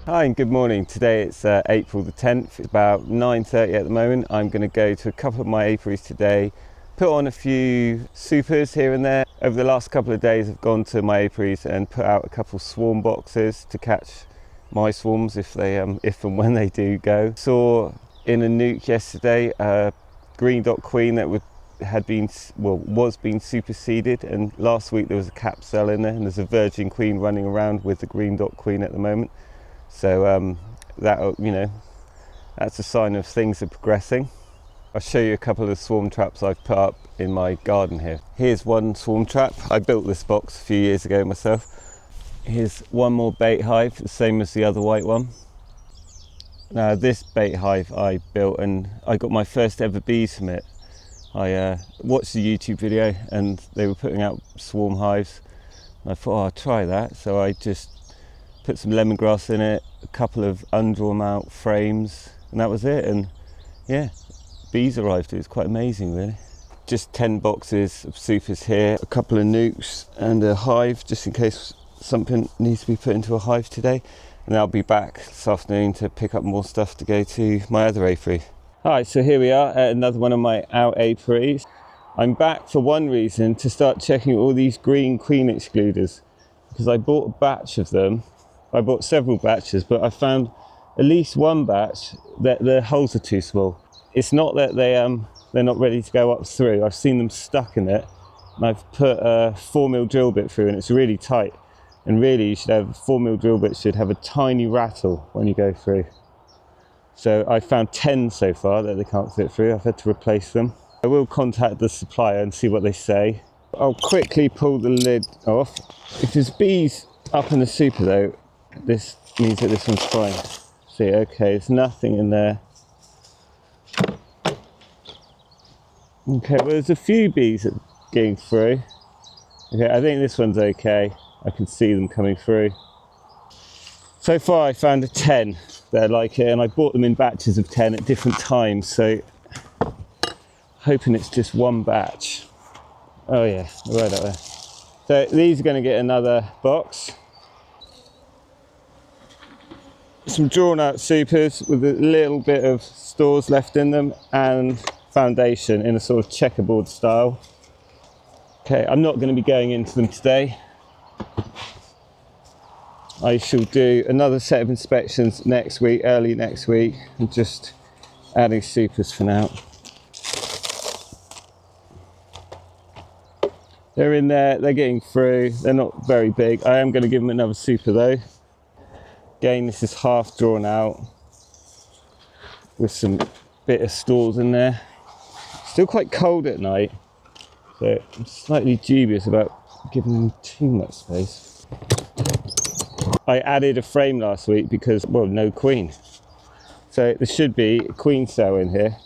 Hi and good morning. Today it's April the 10th. It's about 9:30 at the moment. I'm going to go to a couple of my apiaries today, put on a few supers here and there. Over the last couple of days I've gone to my apiaries and put out a couple swarm boxes to catch my swarms if and when they do go. Saw in a nuke yesterday a green dot queen that was being superseded, and last week there was a cap cell in there, and there's a virgin queen running around with the green dot queen at the moment. So that's a sign of things are progressing. I'll show you a couple of swarm traps I've put up in my garden here. Here's one swarm trap. I built this box a few years ago myself. Here's one more bait hive, the same as the other white one. Now this bait hive I built, and I got my first ever bees from it. I watched the YouTube video and they were putting out swarm hives. And I thought, I'll try that. So I just put some lemongrass in it, a couple of undrawn out frames, and that was it. And yeah, bees arrived. It was quite amazing really. Just 10 boxes of supers here, a couple of nukes and a hive just in case something needs to be put into a hive today. And I'll be back this afternoon to pick up more stuff to go to my other apiary. Alright, so here we are at another one of my out apiaries. I'm back for one reason, to start checking all these green queen excluders, because I bought a batch of them. I bought several batches, but I found at least one batch that the holes are too small. It's not that they're not ready to go up through. I've seen them stuck in it, and I've put a 4mm drill bit through, and it's really tight. And really, you should have a 4mm drill bit should have a tiny rattle when you go through. So I found 10 so far that they can't fit through. I've had to replace them. I will contact the supplier and see what they say. I'll quickly pull the lid off. If there's bees up in the super though, this means that this one's fine. See, okay, there's nothing in there. Okay, well there's a few bees that are getting through. Okay, I think this one's okay. I can see them coming through. So far I found a 10 that I like it, and I bought them in batches of 10 at different times, so hoping it's just one batch. Oh yeah, right up there. So these are going to get another box. Some drawn out supers with a little bit of stores left in them, and foundation in a sort of checkerboard style. Okay, I'm not going to be going into them today. I shall do another set of inspections next week, early next week, and just adding supers for now. They're in there, they're getting through, they're not very big. I am going to give them another super though. Again, this is half drawn out with some bit of stalls in there. Still quite cold at night, so I'm slightly dubious about giving them too much space. I added a frame last week because, well, no queen. So there should be a queen cell in here.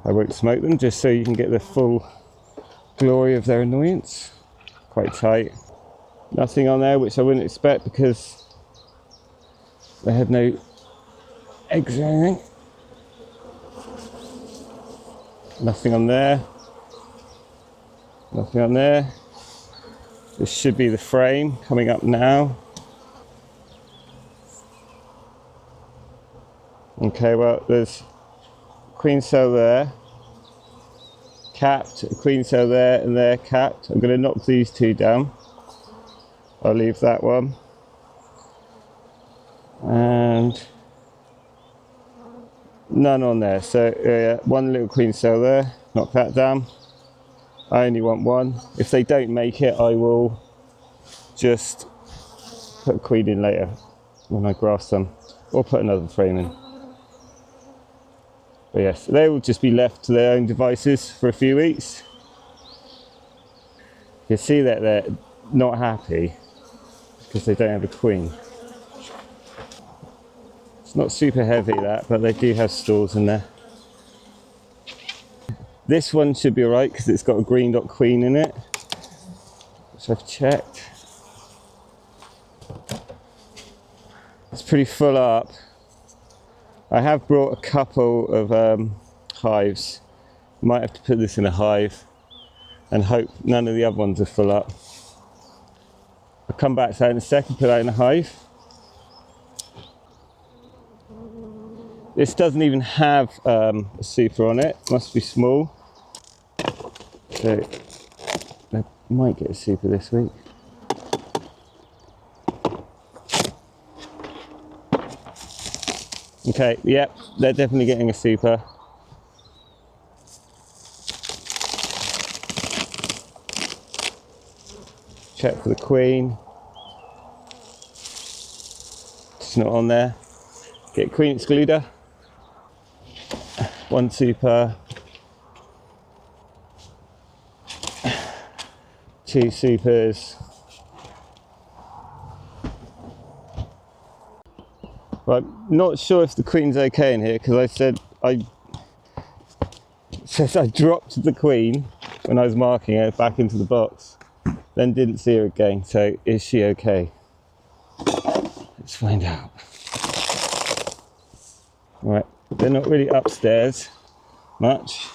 I won't smoke them just so you can get the full glory of their annoyance. Quite tight. Nothing on there, which I wouldn't expect because they have no eggs or anything. Nothing on there. Nothing on there. This should be the frame coming up now. Okay, well, there's a queen cell there, capped, a queen cell there, and there capped. I'm going to knock these two down. I'll leave that one. And none on there. So yeah, one little queen cell there, knock that down. I only want one. If they don't make it, I will just put a queen in later when I grass them, or put another frame in. But yes, they will just be left to their own devices for a few weeks. You see that they're not happy because they don't have a queen. It's not super heavy that, but they do have stores in there. This one should be alright because it's got a green dot queen in it, which I've checked. It's pretty full up. I have brought a couple of hives. Might have to put this in a hive and hope none of the other ones are full up. I'll come back to that in a second, put that in a hive. This doesn't even have a super on it, must be small. So I might get a super this week. Okay, yep, they're definitely getting a super. Check for the queen. It's not on there. Get queen excluder. One super. Two supers. Right, not sure if the queen's okay in here because I said I dropped the queen when I was marking her back into the box, then didn't see her again. So is she okay? Let's find out. Right, they're not really upstairs much.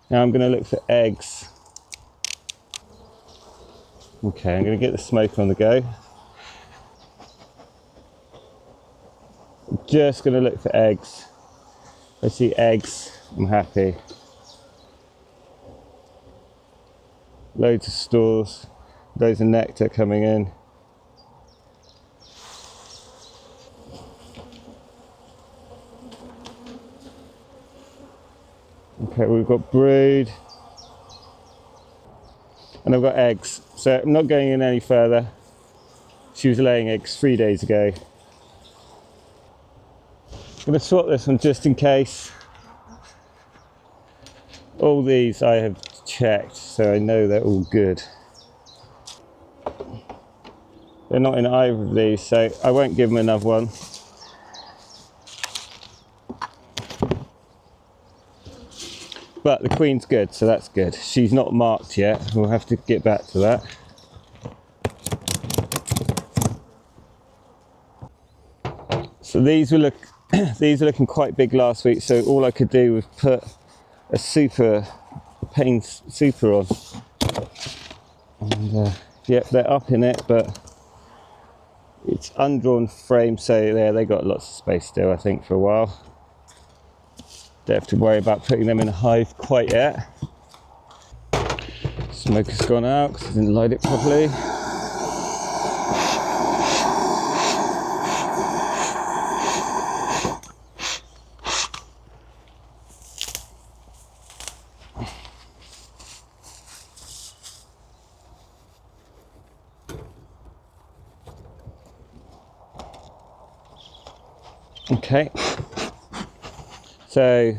Now I'm going to look for eggs. Okay, I'm going to get the smoker on the go. I'm just going to look for eggs. If I see eggs, I'm happy. Loads of stores, loads of nectar coming in. Okay, we've got brood. And I've got eggs, so I'm not going in any further. She was laying eggs 3 days ago. I'm going to swap this one just in case. All these I have checked, so I know they're all good. They're not in either of these, so I won't give them another one. But the queen's good, so that's good. She's not marked yet. We'll have to get back to that. So these were these are looking quite big last week. So all I could do was put a pane super on. And yep, they're up in it, but it's undrawn frame. So there, they got lots of space still, I think, for a while. Don't have to worry about putting them in a hive quite yet. Smoker's gone out because I didn't light it properly. Okay, so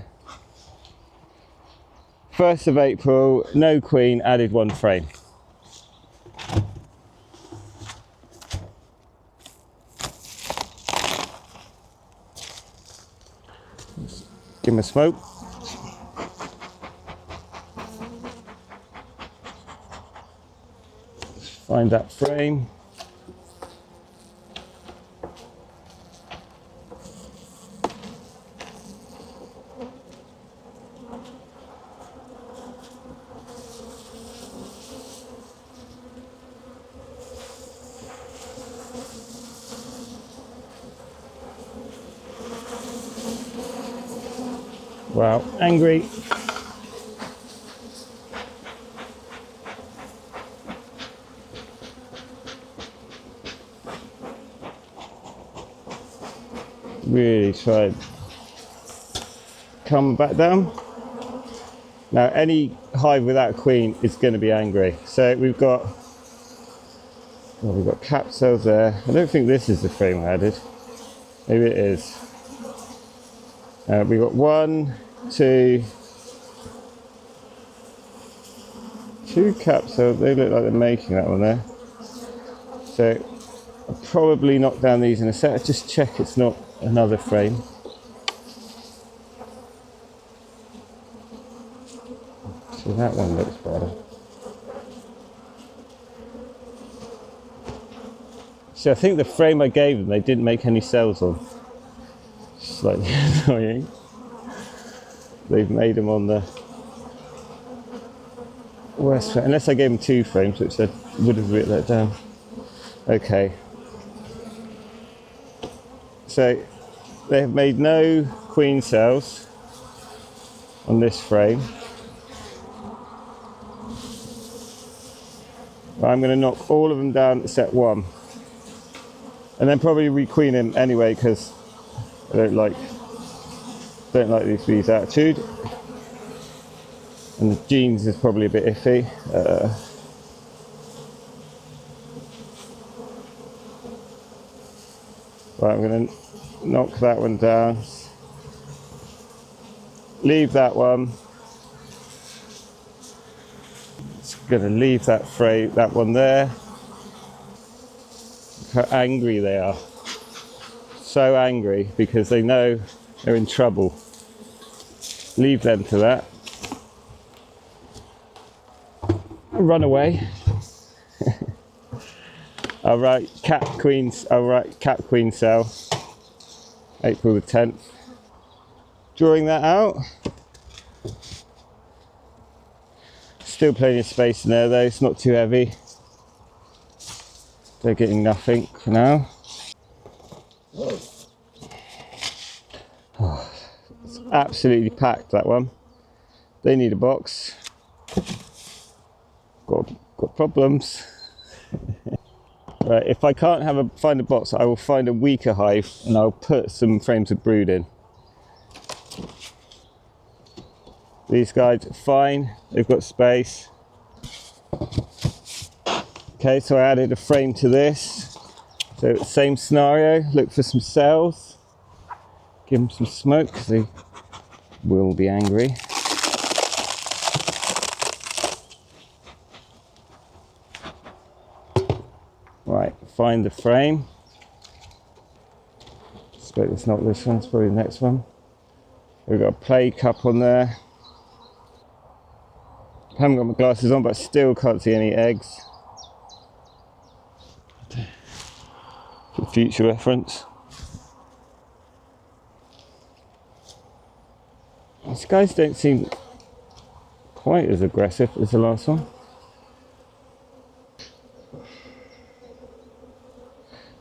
1st of April, no queen, added 1 frame. Give them a smoke. Find that frame. Wow, angry. Really tried. Come back down. Now any hive without a queen is going to be angry. So we've got cap cells there. I don't think this is the frame I added. Maybe it is. We've got 1, 2 cap cells. They look like they're making that one there. So I'll probably knock down these in a sec. Just check it's not another frame. So that one looks better. So I think the frame I gave them, they didn't make any cells on. Slightly annoying. They've made them on the worst frame, unless I gave them 2 frames, which I would have written that down. Okay. So they have made no queen cells on this frame. I'm going to knock all of them down except 1. And then probably requeen him anyway, because I don't like these bees' attitude. And the genes is probably a bit iffy. Right, I'm going to knock that one down. Leave that one. Just going to leave that frame, that one there. Look how angry they are. So angry because they know they're in trouble. Leave them to that. Run away. I'll write cap queen cell, April the 10th. Drawing that out. Still plenty of space in there though, it's not too heavy. They're getting nothing for now. Oh, it's absolutely packed, that one. They need a box. Got problems. Right, if I can't find a box, I will find a weaker hive and I'll put some frames of brood in. These guys are fine, they've got space. Okay, so I added a frame to this. So same scenario, look for some cells. Give them some smoke because they will be angry. Right, find the frame. I suppose it's not this one, it's probably the next one. We've got a play cup on there. I haven't got my glasses on, but I still can't see any eggs. For future reference. These guys don't seem quite as aggressive as the last one.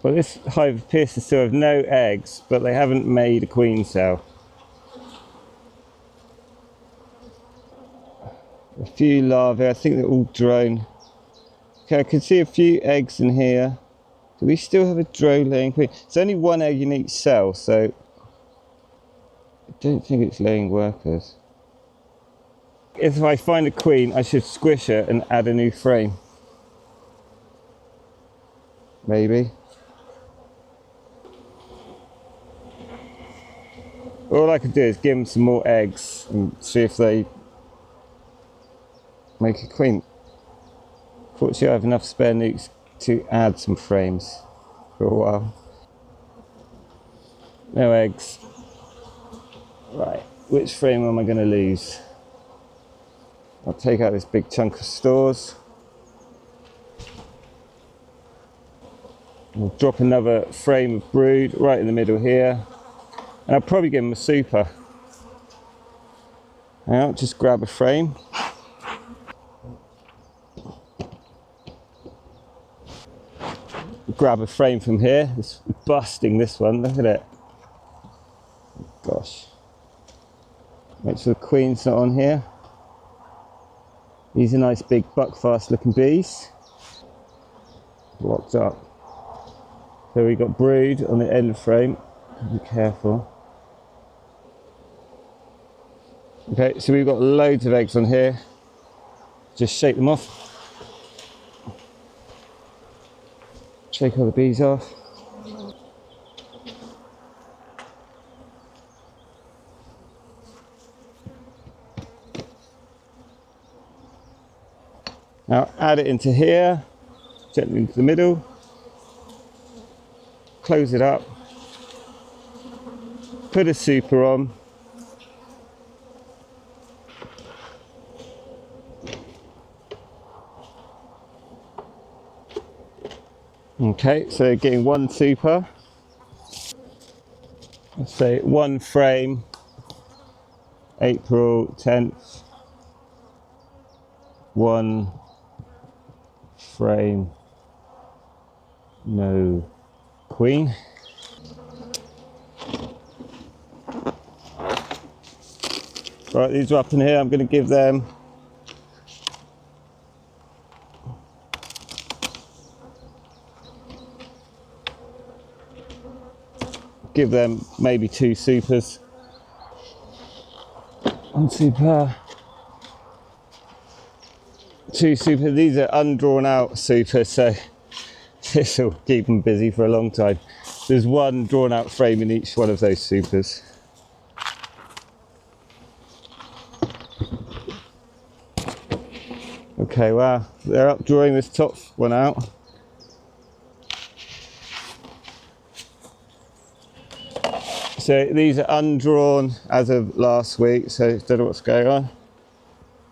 Well, this hive appears to still have no eggs, but they haven't made a queen cell. A few larvae, I think they're all drone. Okay, I can see a few eggs in here. Do we still have a drone laying queen? It's only 1 egg in each cell, so I don't think it's laying workers. If I find a queen, I should squish her and add a new frame. Maybe. All I could do is give them some more eggs and see if they make a queen. Fortunately, I have enough spare nukes to add some frames for a while. No eggs. Right, which frame am I going to lose? I'll take out this big chunk of stores. We'll drop another frame of brood right in the middle here. And I'll probably give them a super. Now, just grab a frame. Grab a frame from here. It's busting this one, look at it. Gosh. Make sure the queen's not on here. These are nice big buckfast looking bees. Blocked up. So we got brood on the end frame. Be careful. Okay, so we've got loads of eggs on here. Just shake them off. Shake all the bees off. Now add it into here, gently into the middle. Close it up. Put a super on. Okay, so getting one super. Let's say one frame, April 10th, one frame, no queen. Right, these are up in here. I'm going to give them maybe two supers. One super, two super. These are undrawn out supers, so this will keep them busy for a long time. There's one drawn out frame in each one of those supers. Okay, well, they're up drawing this top one out. So these are undrawn as of last week, so I don't know what's going on.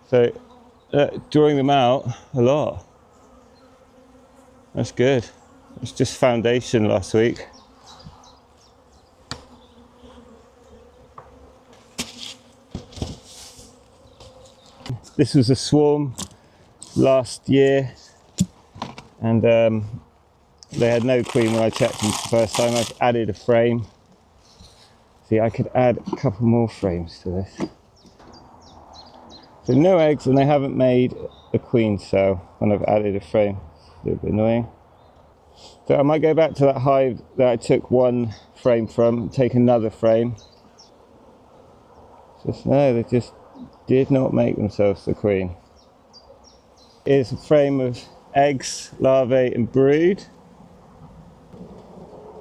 So drawing them out a lot. That's good. It's just foundation last week. This was a swarm last year, and they had no queen when I checked them the first time. I've added a frame. See, I could add a couple more frames to this. So no eggs, and they haven't made a queen cell when I've added a frame. It's a little bit annoying. So I might go back to that hive that I took one frame from and take another frame. Just no, they just did not make themselves the queen. Here's a frame of eggs, larvae and brood.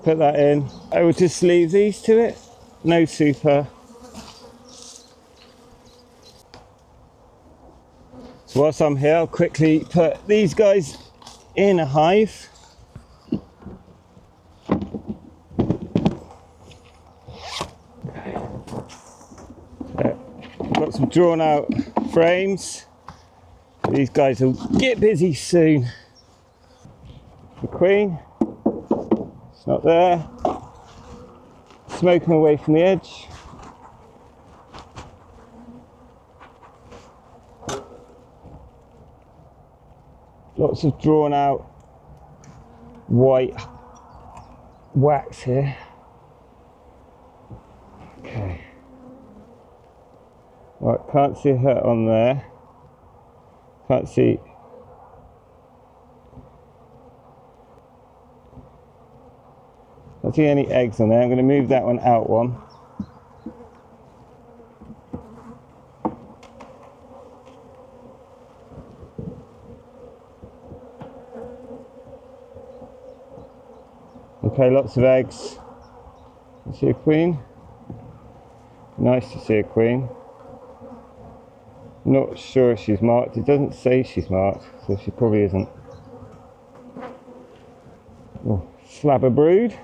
Put that in. I will just leave these to it. No super. So whilst I'm here, I'll quickly put these guys in a hive. I've got some drawn out frames. These guys will get busy soon. The queen, it's not there. Smoking away from the edge. Lots of drawn out white wax here. Okay. Right, can't see her on there. Can't see. Can't see any eggs on there. I'm going to move that one out one. Okay, lots of eggs. You see a queen? Nice to see a queen. Not sure if she's marked. It doesn't say she's marked, so she probably isn't. Oh, slab of brood.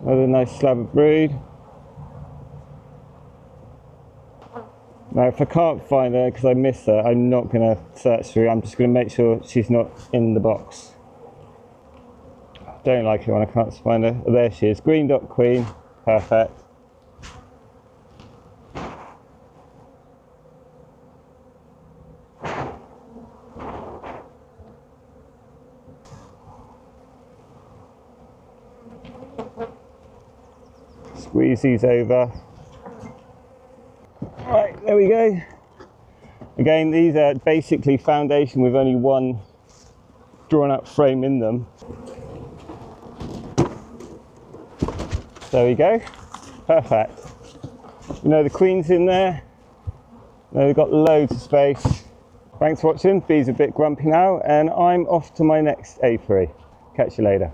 Another nice slab of brood. Now, if I can't find her because I missed her, I'm not going to search through. I'm just going to make sure she's not in the box. Don't like it when I can't find her. Oh, there she is. Green dot queen. Perfect. Squeeze these over. Right, there we go. Again, these are basically foundation with only one drawn up frame in them. There we go. Perfect. You know the queen's in there. Now we've got loads of space. Thanks for watching. Bee's a bit grumpy now, and I'm off to my next apiary. Catch you later.